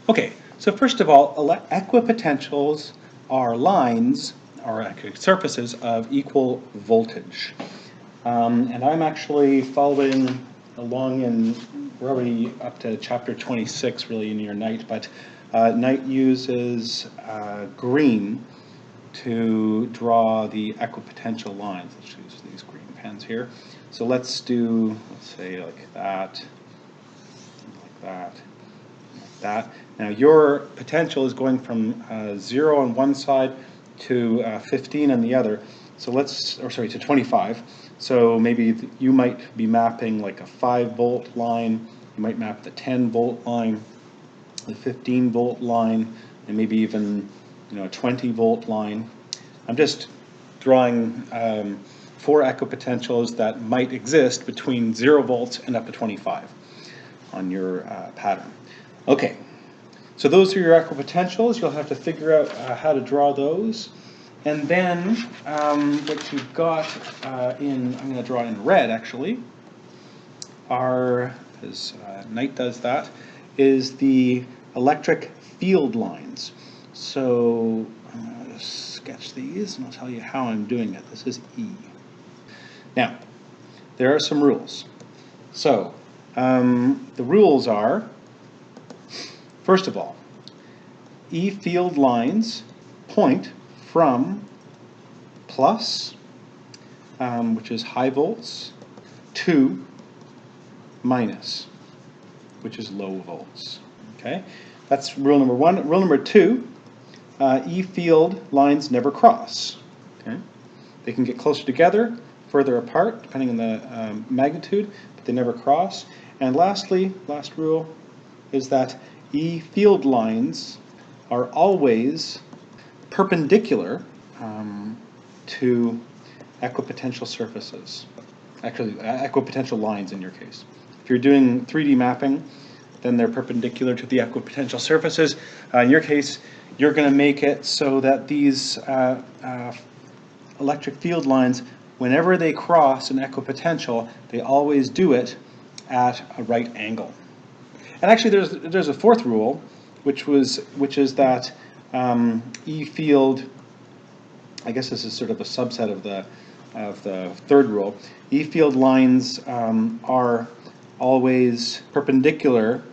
Okay, so first of all, equipotentials are lines, or actually surfaces of equal voltage. And I'm actually following along in, we're already up to chapter 26 really in your night, but night uses green to draw the equipotential lines. Let's use these green pens here. So let's say like that, like that, like that. Now your potential is going from 0 on one side to 15 on the other. So to 25. So maybe you might be mapping like a 5-volt line. You might map the 10-volt line, the 15-volt line, and maybe even a 20-volt line. I'm just drawing 4 equipotentials that might exist between 0 volts and up to 25 on your pattern. Okay, so those are your equipotentials. You'll have to figure out how to draw those. And then what you've got I'm going to draw in red actually, as Knight does that, is the electric field lines. So I'm going to sketch these and I'll tell you how I'm doing it. This is E. Now, there are some rules. So the rules are, first of all, E field lines point from plus, which is high volts, to minus, which is low volts. Okay, that's rule number 1. Rule number 2, E field lines never cross. Okay, they can get closer together, further apart, depending on the magnitude, but they never cross. And lastly, last rule is that E field lines are always perpendicular to equipotential surfaces. Actually, equipotential lines in your case. If you're doing 3D mapping, then they're perpendicular to the equipotential surfaces. In your case, you're going to make it so that these electric field lines, whenever they cross an equipotential, they always do it at a right angle. And actually, there's a 4th rule, which is that E field, I guess this is sort of a subset of the 3rd rule. E field lines are always perpendicular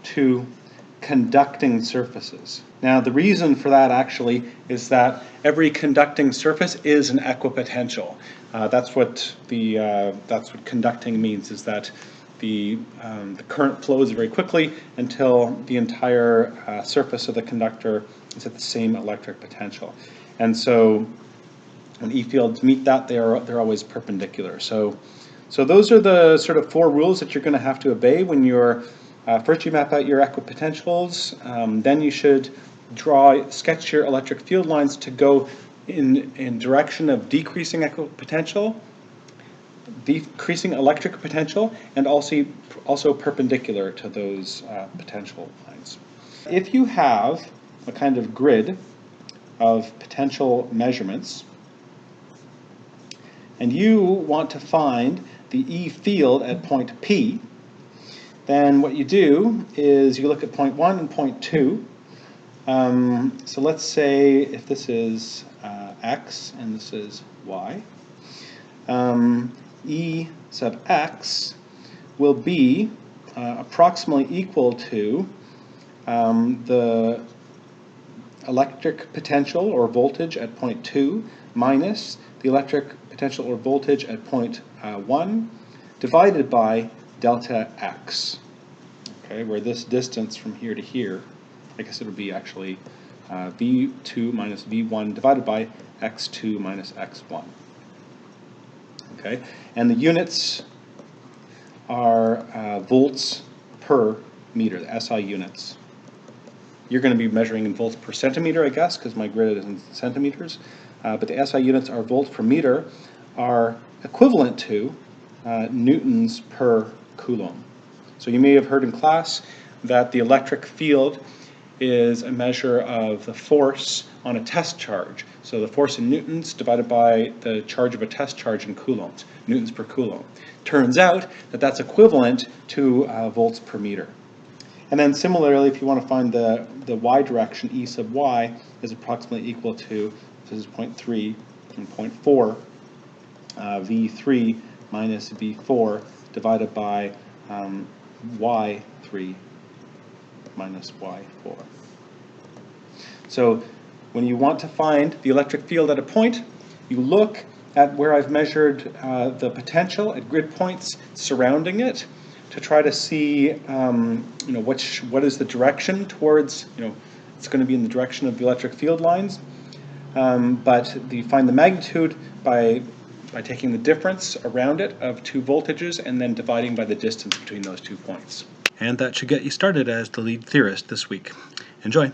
to conducting surfaces. Now the reason for that actually is that every conducting surface is an equipotential. That's what conducting means, is that the current flows very quickly until the entire surface of the conductor is at the same electric potential. And so when E fields meet that, they're always perpendicular. So those are the sort of 4 rules that you're going to have to obey when you're first you map out your equipotentials. Then you should sketch your electric field lines to go in direction of decreasing equipotential, decreasing electric potential, and also perpendicular to those potential lines. If you have a kind of grid of potential measurements, and you want to find the E field at point P, then what you do is you look at point 1 and point 2. So let's say if this is X and this is Y, E sub X will be approximately equal to the electric potential or voltage at point 2 minus the electric potential or voltage at point 1 divided by delta X. Okay, where this distance from here to here, I guess it would be actually V2 minus V1 divided by X2 minus X1. Okay, and the units are volts per meter, the SI units. You're going to be measuring in volts per centimeter, I guess, because my grid is in centimeters. But the SI units are volts per meter, are equivalent to newtons per coulomb. So you may have heard in class that the electric field is a measure of the force on a test charge. So the force in newtons divided by the charge of a test charge in coulombs, newtons per coulomb. Turns out that that's equivalent to volts per meter. And then similarly, if you want to find the y direction, E sub y is approximately equal to, this is 0.3 and 0.4, V3 minus V4 divided by Y3 minus Y4. So when you want to find the electric field at a point, you look at where I've measured the potential at grid points surrounding it to try to see what is the direction towards, it's going to be in the direction of the electric field lines. But you find the magnitude by taking the difference around it of two voltages and then dividing by the distance between those 2 points. And that should get you started as the lead theorist this week. Enjoy!